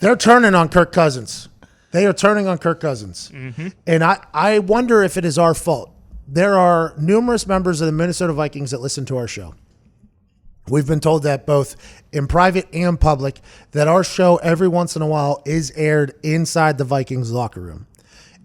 They're turning on Kirk Cousins. They are turning on Kirk Cousins. Mm-hmm. And I wonder if it is our fault. There are numerous members of the Minnesota Vikings that listen to our show. We've been told that both in private and public, that our show every once in a while is aired inside the Vikings locker room.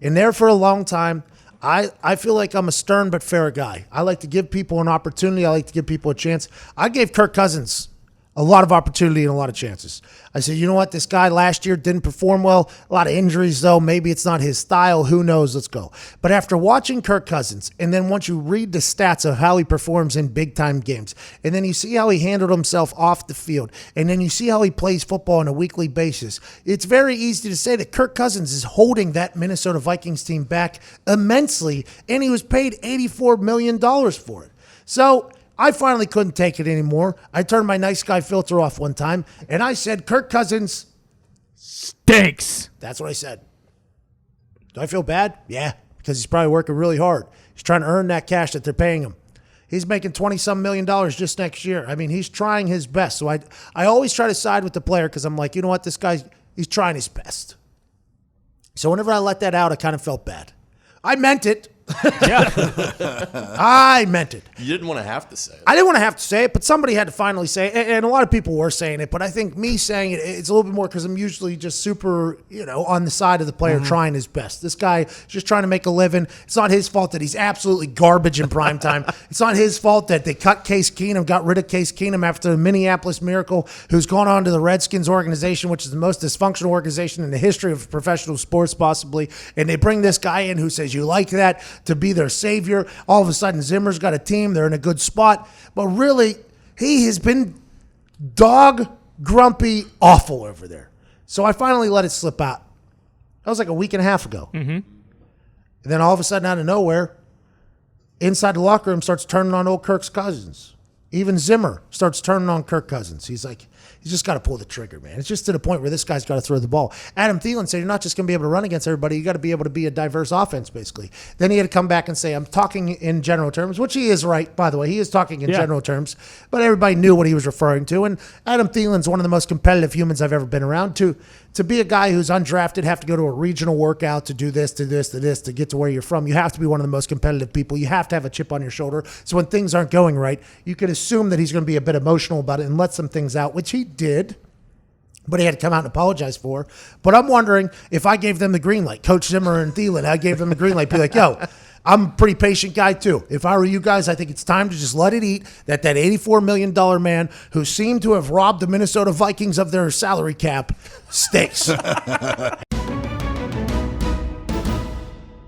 And there for a long time, I feel like I'm a stern but fair guy. I like to give people an opportunity. I like to give people a chance. I gave Kirk Cousins a lot of opportunity and a lot of chances. I said, you know what? This guy last year didn't perform well. A lot of injuries, though. Maybe it's not his style. Who knows? Let's go. But after watching Kirk Cousins, and then once you read the stats of how he performs in big-time games, and then you see how he handled himself off the field, and then you see how he plays football on a weekly basis, it's very easy to say that Kirk Cousins is holding that Minnesota Vikings team back immensely, and he was paid $84 million for it. So I finally couldn't take it anymore. I turned my nice guy filter off one time, and I said, Kirk Cousins stinks. That's what I said. Do I feel bad? Yeah, because he's probably working really hard. He's trying to earn that cash that they're paying him. He's making $20-some million just next year. I mean, he's trying his best. So I always try to side with the player because I'm like, you know what? This guy, he's trying his best. So whenever I let that out, I kind of felt bad. I meant it. Yeah. I meant it. You didn't want to have to say it. I didn't want to have to say it, but somebody had to finally say it. And a lot of people were saying it, but I think me saying it, it's a little bit more because I'm usually just super, on the side of the player trying his best. This guy is just trying to make a living. It's not his fault that he's absolutely garbage in primetime. It's not his fault that they cut Case Keenum, got rid of Case Keenum after the Minneapolis Miracle, who's gone on to the Redskins organization, which is the most dysfunctional organization in the history of professional sports possibly. And they bring this guy in who says, you like that, to be their savior. All of a sudden, Zimmer's got a team. They're in a good spot. But really, he has been dog grumpy awful over there. So I finally let it slip out. That was like a week and a half ago. Mm-hmm. And then all of a sudden, out of nowhere, inside the locker room starts turning on old Kirk Cousins. Even Zimmer starts turning on Kirk Cousins. He's like, he's just got to pull the trigger, man. It's just to the point where this guy's got to throw the ball. Adam Thielen said, you're not just going to be able to run against everybody. You got to be able to be a diverse offense, basically. Then he had to come back and say, I'm talking in general terms, which he is right, by the way. He is talking in general terms. But everybody knew what he was referring to. And Adam Thielen's one of the most competitive humans I've ever been around. To be a guy who's undrafted, have to go to a regional workout to do this, to this, to this, to get to where you're from. You have to be one of the most competitive people. You have to have a chip on your shoulder. So when things aren't going right, you can assume that he's going to be a bit emotional about it and let some things out, which he did. But he had to come out and apologize for. But I'm wondering if I gave them the green light, Coach Zimmer and Thielen, I gave them the green light, be like, yo, I'm a pretty patient guy too. If I were you guys, I think it's time to just let it eat that $84 million man who seemed to have robbed the Minnesota Vikings of their salary cap stinks.